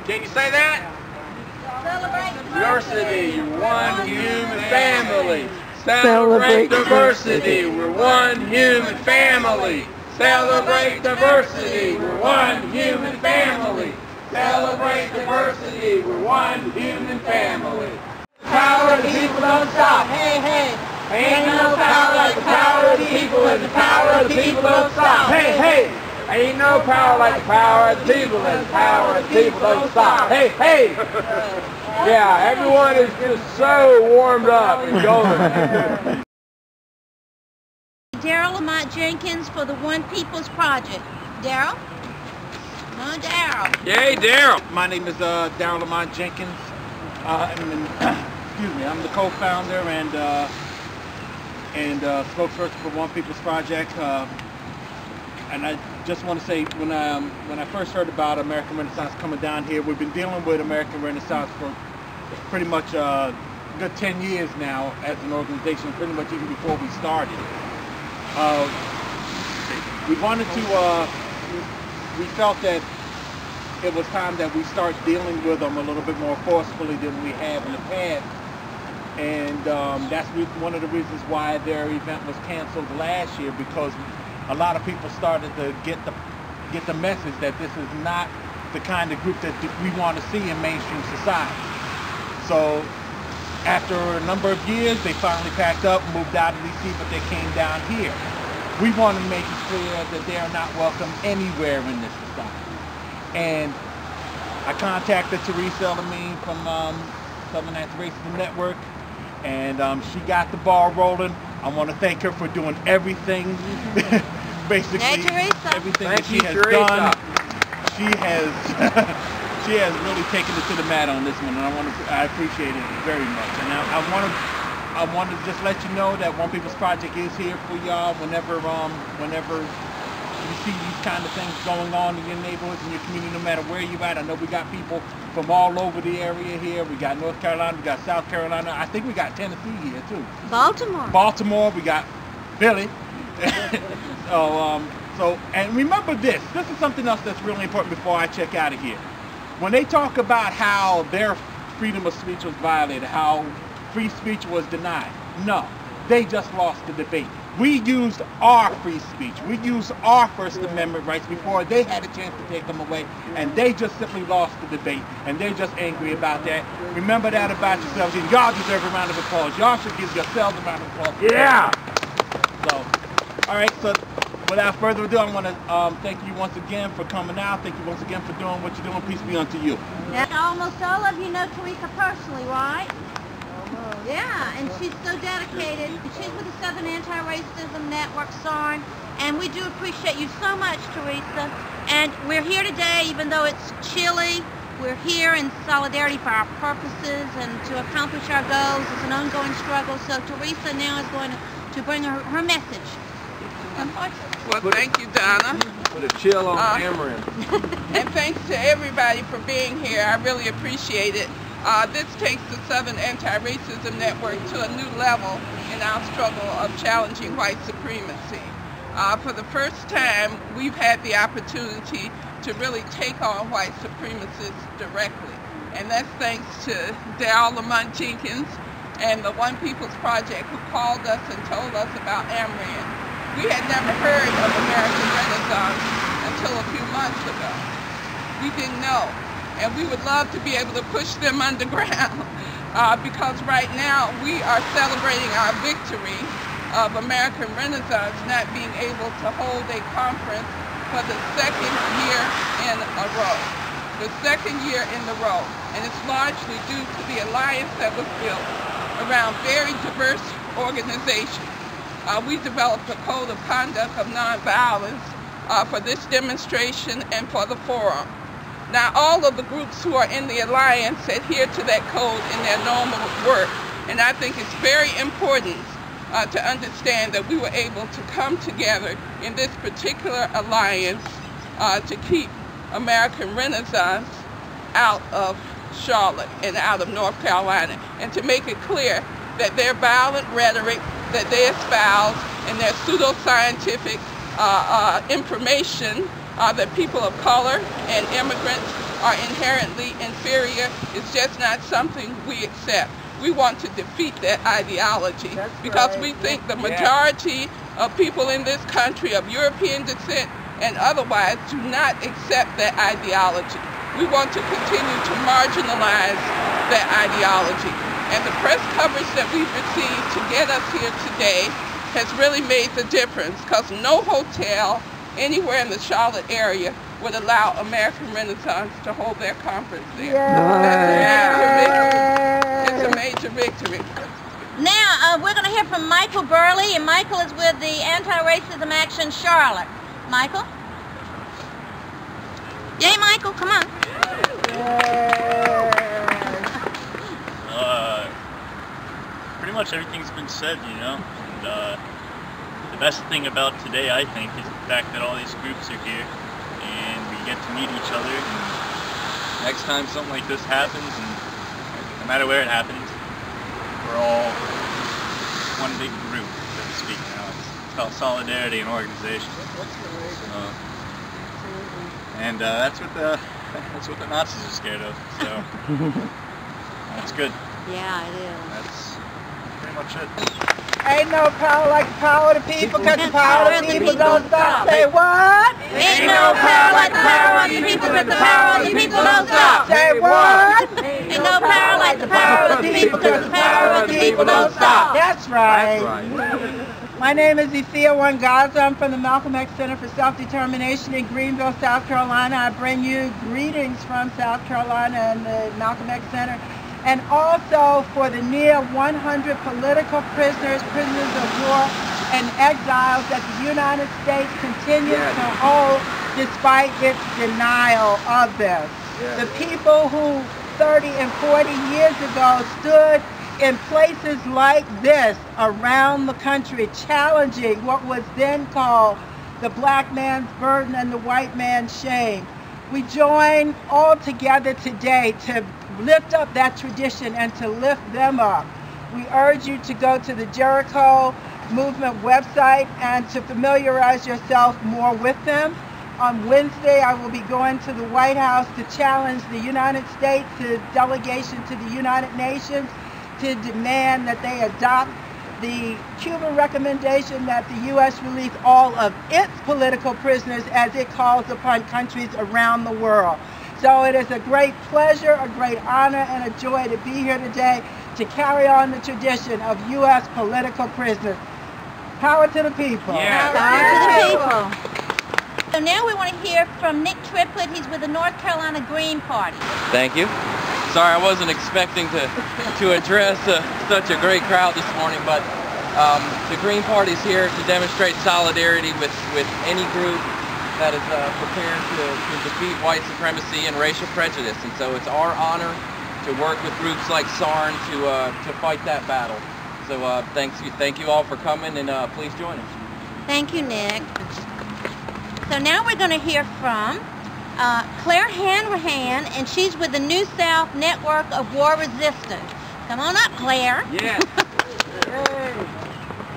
Can you say that? Celebrate Diversity, we're one human family. Celebrate diversity, we're one human family. Celebrate diversity, we're one human family. Celebrate diversity, we're one human family. Power of the people don't stop. Hey, hey. Ain't no power like the power of the people, and the power of the people don't stop. Hey, hey. Ain't no power like the power of the people, and the power of the people don't stop. Hey, hey. Yeah, everyone is just so warmed up and going. Daryl Lamont Jenkins for the One People's Project. Daryl? Come on, Daryl. Yay, Daryl. My name is Daryl Lamont Jenkins. I'm the co-founder and spokesperson for One People's Project. And I just want to say, when I first heard about American Renaissance coming down here, we've been dealing with American Renaissance for pretty much a good 10 years now as an organization, pretty much even before we started. We wanted to, we felt that it was time that we start dealing with them a little bit more forcefully than we have in the past. And that's one of the reasons why their event was canceled last year, because a lot of people started to get the message that this is not the kind of group that we want to see in mainstream society. So after a number of years, they finally packed up, moved out of DC, but they came down here. We want to make it clear that they are not welcome anywhere in this society. And I contacted Teresa Elamine from Southern Anti-Racism Network, and she got the ball rolling. I want to thank her for doing everything, basically everything that she has done. She has really taken it to the mat on this one, and I appreciate it very much. And I want to just let you know that One People's Project is here for y'all whenever you see these kind of things going on in your neighborhoods, in your community, no matter where you're at. I know we got people from all over the area here. We got North Carolina, we got South Carolina. I think we got Tennessee here too. Baltimore, we got Philly. And remember this is something else that's really important before I check out of here. When they talk about how their freedom of speech was violated, how free speech was denied, no, they just lost the debate. We used our free speech. We used our First Amendment rights before they had a chance to take them away, and they just simply lost the debate, and they're just angry about that. Remember that about yourselves, and y'all deserve a round of applause. Y'all should give yourselves a round of applause. Yeah! So, all right, so without further ado, I want to thank you once again for coming out. Thank you once again for doing what you're doing. Peace be unto you. Now, almost all of you know Teresa personally, right? Yeah, and she's so dedicated. She's with the Southern Anti-Racism Network, SARN, and we do appreciate you so much, Teresa. And we're here today, even though it's chilly. We're here in solidarity for our purposes and to accomplish our goals. It's an ongoing struggle. So Teresa now is going to bring her message. Well, thank you, Donna. Put a chill on camera. And thanks to everybody for being here. I really appreciate it. This takes the Southern Anti-Racism Network to a new level in our struggle of challenging white supremacy. For the first time, we've had the opportunity to really take on white supremacists directly. And that's thanks to Daryl Lamont Jenkins and the One People's Project, who called us and told us about AmRen. We had never heard of American Renaissance until a few months ago. We didn't know. And we would love to be able to push them underground because right now we are celebrating our victory of American Renaissance not being able to hold a conference for the second year in a row. The second year in a row. And it's largely due to the alliance that was built around very diverse organizations. We developed a code of conduct of nonviolence for this demonstration and for the forum. Now, all of the groups who are in the alliance adhere to that code in their normal work, and I think it's very important to understand that we were able to come together in this particular alliance to keep American Renaissance out of Charlotte and out of North Carolina, and to make it clear that their violent rhetoric that they espouse and their pseudoscientific information that people of color and immigrants are inherently inferior is just not something we accept. We want to defeat that ideology because we think the majority of people in this country of European descent and otherwise do not accept that ideology. We want to continue to marginalize that ideology. And the press coverage that we've received to get us here today has really made the difference, because no hotel anywhere in the Charlotte area would allow American Renaissance to hold their conference there. It's a major victory. Now, we're going to hear from Michael Burley, and Michael is with the Anti-Racism Action Charlotte. Michael? Yay, Michael, come on. Pretty much everything's been said, you know. And, the best thing about today, I think, is the fact that all these groups are here and we get to meet each other. And next time something like this happens, and no matter where it happens, we're all one big group, so to speak. You know, it's about solidarity and organization. And that's what the Nazis are scared of. So that's good. Yeah, it is. That's pretty much it. Ain't no power like the power of the people, because the power of the people don't stop. Say what? Ain't no power like the power of the people, because the power of the people don't stop. Say what? Ain't no power like the power of the people, because the power of the people don't stop. That's right. My name is Ethia Wangaza. I'm from the Malcolm X Center for Self-Determination in Greenville, South Carolina. I bring you greetings from South Carolina and the Malcolm X Center, and also for the near 100 political prisoners, prisoners of war, and exiles that the United States continues to hold despite its denial of this. The people who 30 and 40 years ago stood in places like this around the country, challenging what was then called the black man's burden and the white man's shame. We join all together today to lift up that tradition and to lift them up. We urge you to go to the Jericho Movement website and to familiarize yourself more with them. On Wednesday, I will be going to the White House to challenge the United States, the delegation to the United Nations, to demand that they adopt the Cuban recommendation that the U.S. release all of its political prisoners, as it calls upon countries around the world. So it is a great pleasure, a great honor, and a joy to be here today to carry on the tradition of U.S. political prisoners. Power to the people. Power to the people. So now we want to hear from Nick Triplett. He's with the North Carolina Green Party. Thank you. Sorry, I wasn't expecting to address such a great crowd this morning, but the Green Party's here to demonstrate solidarity with any group that is prepared to defeat white supremacy and racial prejudice. And so it's our honor to work with groups like SARN to fight that battle. So thank you all for coming, and please join us. Thank you, Nick. So now we're going to hear from Claire Hanrahan, and she's with the New South Network of War Resistance. Come on up, Claire. Yeah.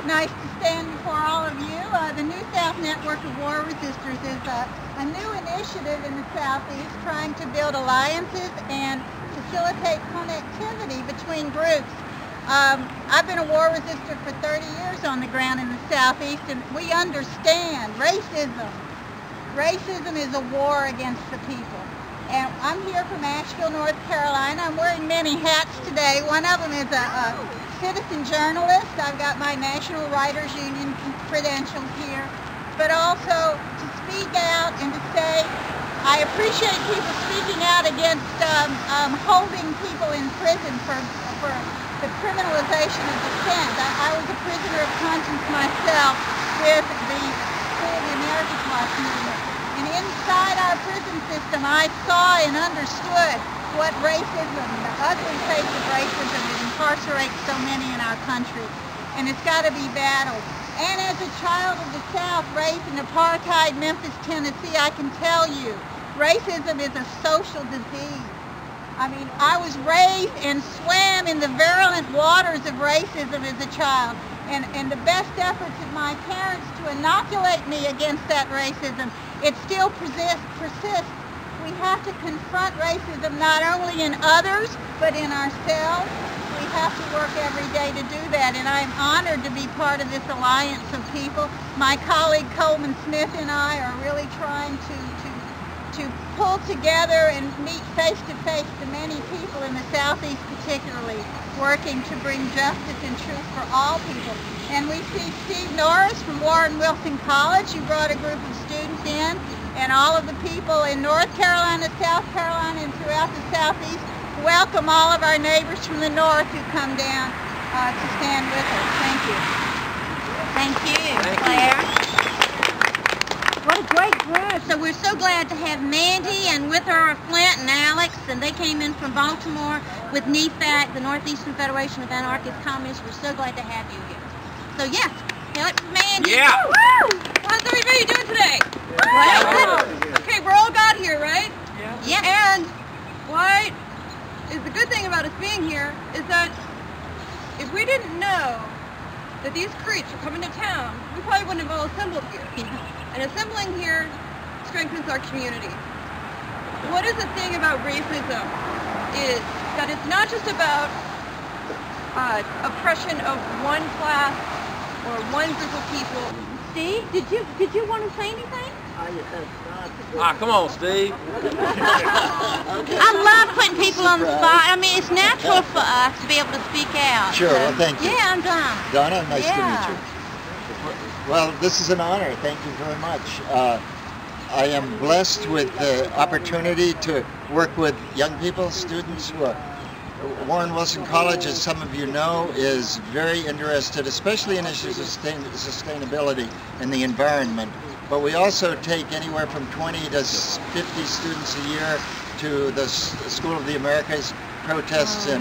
Nice to stand before all of you. The New South Network of War Resisters is a new initiative in the Southeast trying to build alliances and facilitate connectivity between groups. I've been a war resistor for 30 years on the ground in the Southeast, and we understand racism. Racism is a war against the people. And I'm here from Asheville, North Carolina. I'm wearing many hats today. One of them is a citizen journalist. I've got my National Writers Union credentials here. But also to speak out and to say, I appreciate people speaking out against holding people in prison for the criminalization of dissent. I was a prisoner of conscience myself with the School of the American Class movement. And inside our prison system, I saw and understood what racism, the ugly face of racism that incarcerates so many in our country. And it's got to be battled. And as a child of the South, raised in apartheid Memphis, Tennessee, I can tell you, racism is a social disease. I mean, I was raised and swam in the virulent waters of racism as a child. And the best efforts of my parents to inoculate me against that racism, it still persists we have to confront racism not only in others, but in ourselves. We have to work every day to do that, and I'm honored to be part of this alliance of people. My colleague Coleman Smith and I are really trying to pull together and meet face to face the many people in the Southeast particularly, working to bring justice and truth for all people. And we see Steve Norris from Warren Wilson College, who brought a group of students in, and all of the people in North Carolina, South Carolina, and throughout the Southeast. Welcome all of our neighbors from the north who come down to stand with us. Thank you. Thank you, Claire. What a great group. So we're so glad to have Mandy, and with her are Flint and Alex, and they came in from Baltimore with NEFAC, the Northeastern Federation of Anarchist Communists. We're so glad to have you here. So yes, Alex and Mandy. Yeah. Woo! How's everybody doing today? Well, Okay, we're all got here, right? yeah. And what is the good thing about us being here is that if we didn't know that these creeps were coming to town, we probably wouldn't have all assembled here. And assembling here strengthens our community. What is the thing about racism is that it's not just about oppression of one class or one group of people. Steve, did you want to say anything? Come on, Steve. I love putting people on the spot. I mean, it's natural for us to be able to speak out. Sure, well, thank you. Yeah, I'm done. Donna, nice to Yeah. meet you. Well, this is an honor. Thank you very much. I am blessed with the opportunity to work with young people, students who are... Warren Wilson College, as some of you know, is very interested, especially in issues of sustainability and the environment. But we also take anywhere from 20 to 50 students a year to the School of the Americas protests in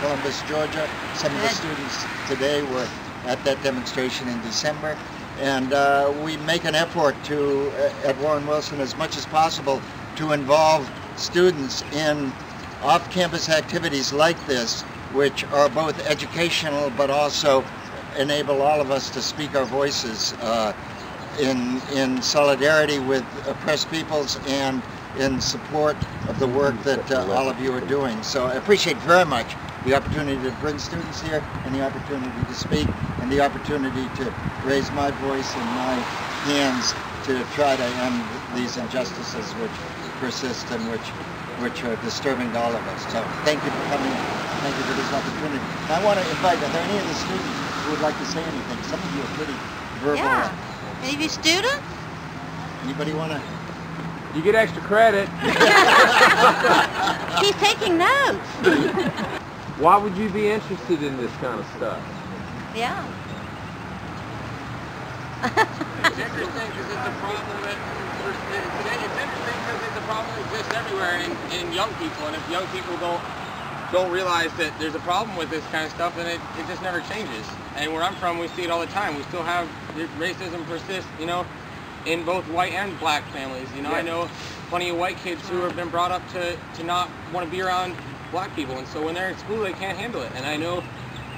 Columbus, Georgia. Some of the students today were at that demonstration in December. And we make an effort to, at Warren Wilson, as much as possible, to involve students in off-campus activities like this, which are both educational but also enable all of us to speak our voices in solidarity with oppressed peoples and in support of the work that all of you are doing. So I appreciate very much the opportunity to bring students here and the opportunity to speak and the opportunity to raise my voice and my hands to try to end these injustices which persist and which are disturbing to all of us. So thank you for coming. Thank you for this opportunity. And I want to invite, are there any of the students who would like to say anything? Some of you are pretty verbal. Yeah. Any of you students? Anybody want to? You get extra credit. He's taking notes. Why would you be interested in this kind of stuff? Yeah. It's interesting because it's a problem that today. It's interesting because it's a problem that exists everywhere in young people, and if young people don't realize that there's a problem with this kind of stuff, then it just never changes. And where I'm from, we see it all the time. We still have racism persist, you know, in both white and black families. You know, I know plenty of white kids who have been brought up to not want to be around black people, and so when they're in school, they can't handle it. And I know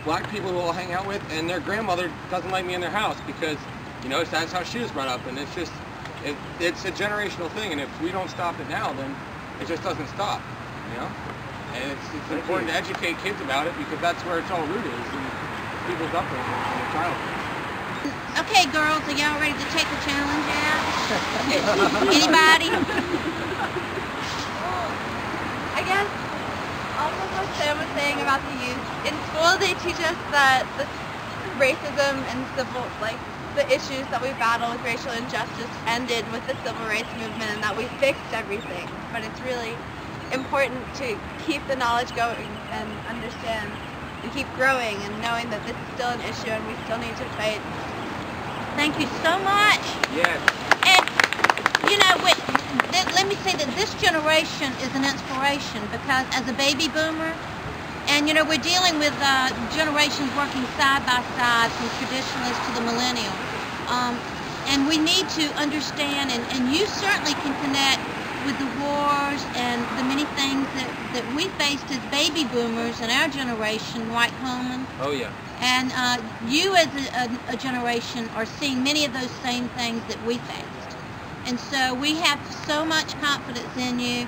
black people who I'll hang out with, and their grandmother doesn't like me in their house because, you know, that's how she was brought up, and it's just, it's a generational thing, and if we don't stop it now, then it just doesn't stop, you know? And it's important to educate kids about it because that's where it's all rooted, is in people's upbringing and their childhood. Okay, girls, are y'all ready to take the challenge out? Anybody? I guess also what Sam was saying about the youth. In school, they teach us that the racism and the issues that we battle with racial injustice ended with the civil rights movement and that we fixed everything. But it's really important to keep the knowledge going and understand and keep growing and knowing that this is still an issue and we still need to fight. Thank you so much. Yes. And, you know, let me say that this generation is an inspiration because as a baby boomer, and, you know, we're dealing with generations working side by side from traditionalists to the millennials. And we need to understand, and you certainly can connect with the wars and the many things that we faced as baby boomers in our generation, White Coleman. Oh, yeah. And you as a generation are seeing many of those same things that we faced. And so we have so much confidence in you.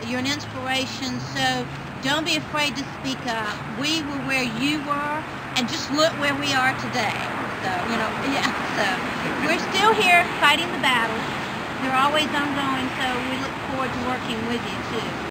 You're an inspiration, so don't be afraid to speak up. We were where you were, and just look where we are today. So, so we're still here fighting the battles. They're always ongoing, so we look forward to working with you too.